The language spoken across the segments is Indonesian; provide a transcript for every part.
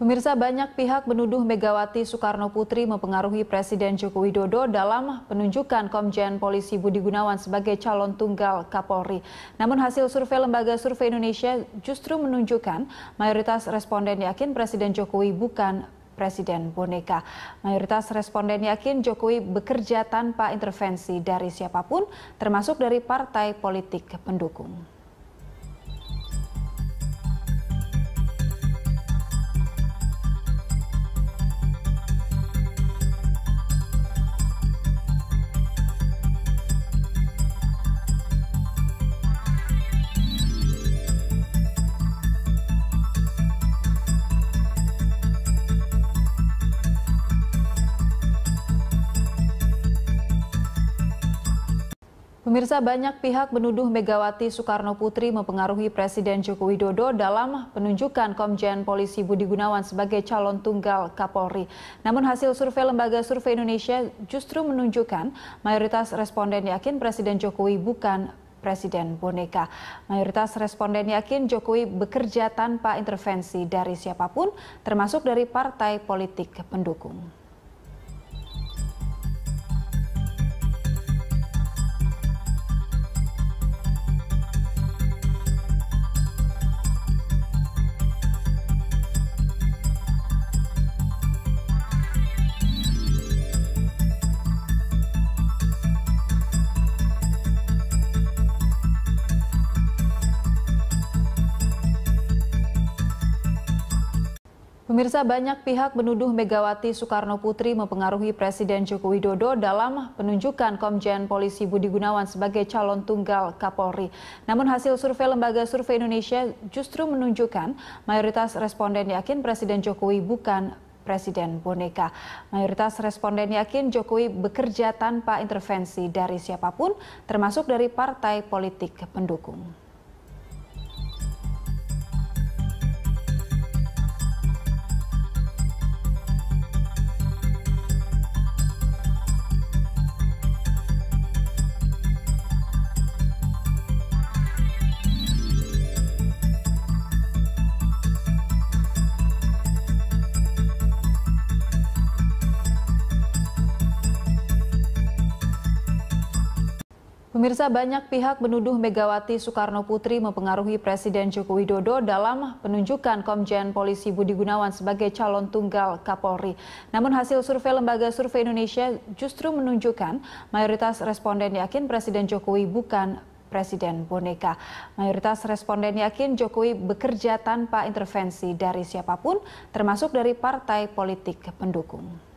Pemirsa, banyak pihak menuduh Megawati Soekarnoputri mempengaruhi Presiden Joko Widodo dalam penunjukan Komjen Polisi Budi Gunawan sebagai calon tunggal Kapolri. Namun hasil survei Lembaga Survei Indonesia justru menunjukkan mayoritas responden yakin Presiden Jokowi bukan Presiden boneka. Mayoritas responden yakin Jokowi bekerja tanpa intervensi dari siapapun, termasuk dari partai politik pendukung. Pemirsa, banyak pihak menuduh Megawati Soekarnoputri mempengaruhi Presiden Joko Widodo dalam penunjukan Komjen Polisi Budi Gunawan sebagai calon tunggal Kapolri. Namun hasil survei Lembaga Survei Indonesia justru menunjukkan mayoritas responden yakin Presiden Jokowi bukan Presiden boneka. Mayoritas responden yakin Jokowi bekerja tanpa intervensi dari siapapun, termasuk dari partai politik pendukung. Pemirsa, banyak pihak menuduh Megawati Soekarnoputri mempengaruhi Presiden Joko Widodo dalam penunjukan Komjen Polisi Budi Gunawan sebagai calon tunggal Kapolri. Namun hasil survei Lembaga Survei Indonesia justru menunjukkan mayoritas responden yakin Presiden Jokowi bukan Presiden boneka. Mayoritas responden yakin Jokowi bekerja tanpa intervensi dari siapapun, termasuk dari partai politik pendukung. Pemirsa, banyak pihak menuduh Megawati Soekarnoputri mempengaruhi Presiden Joko Widodo dalam penunjukan Komjen Polisi Budi Gunawan sebagai calon tunggal Kapolri. Namun hasil survei Lembaga Survei Indonesia justru menunjukkan mayoritas responden yakin Presiden Jokowi bukan Presiden boneka. Mayoritas responden yakin Jokowi bekerja tanpa intervensi dari siapapun, termasuk dari partai politik pendukung.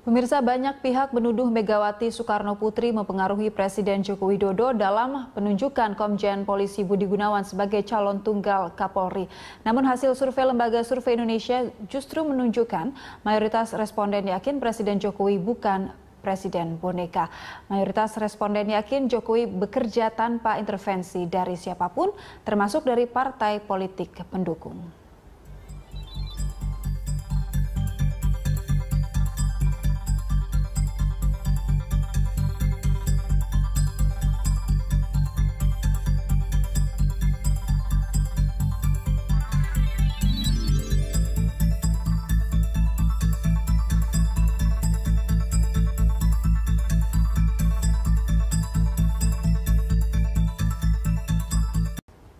Pemirsa, banyak pihak menuduh Megawati Soekarnoputri mempengaruhi Presiden Joko Widodo dalam penunjukan Komjen Polisi Budi Gunawan sebagai calon tunggal Kapolri. Namun hasil survei Lembaga Survei Indonesia justru menunjukkan mayoritas responden yakin Presiden Jokowi bukan Presiden boneka. Mayoritas responden yakin Jokowi bekerja tanpa intervensi dari siapapun, termasuk dari partai politik pendukung.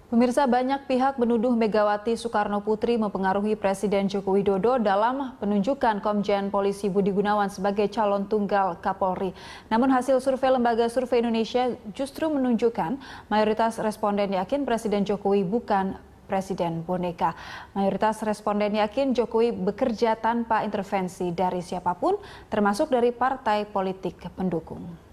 Pemirsa, banyak pihak menuduh Megawati Soekarnoputri mempengaruhi Presiden Joko Widodo dalam penunjukan Komjen Polisi Budi Gunawan sebagai calon tunggal Kapolri. Namun hasil survei Lembaga Survei Indonesia justru menunjukkan mayoritas responden yakin Presiden Jokowi bukan Presiden boneka. Mayoritas responden yakin Jokowi bekerja tanpa intervensi dari siapapun, termasuk dari partai politik pendukung.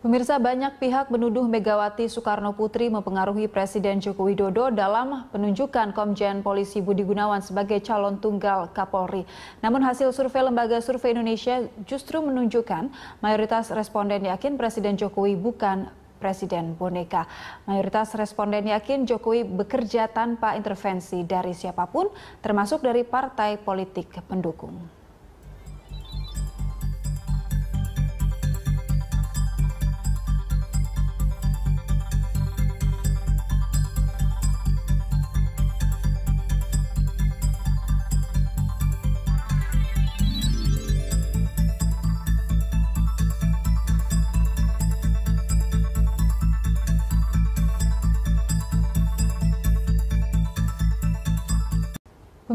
Pemirsa, banyak pihak menuduh Megawati Soekarno Putri mempengaruhi Presiden Joko Widodo dalam penunjukan Komjen Polisi Budi Gunawan sebagai calon tunggal Kapolri. Namun hasil survei Lembaga Survei Indonesia justru menunjukkan mayoritas responden yakin Presiden Jokowi bukan Presiden boneka. Mayoritas responden yakin Jokowi bekerja tanpa intervensi dari siapapun, termasuk dari partai politik pendukung.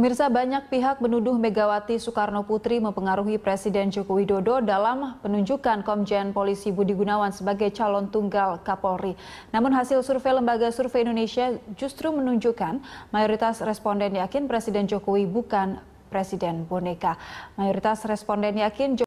Pemirsa, banyak pihak menuduh Megawati Soekarno Putri mempengaruhi Presiden Joko Widodo dalam penunjukan Komjen Polisi Budi Gunawan sebagai calon tunggal Kapolri. Namun hasil survei Lembaga Survei Indonesia justru menunjukkan mayoritas responden yakin Presiden Jokowi bukan Presiden boneka. Mayoritas responden yakin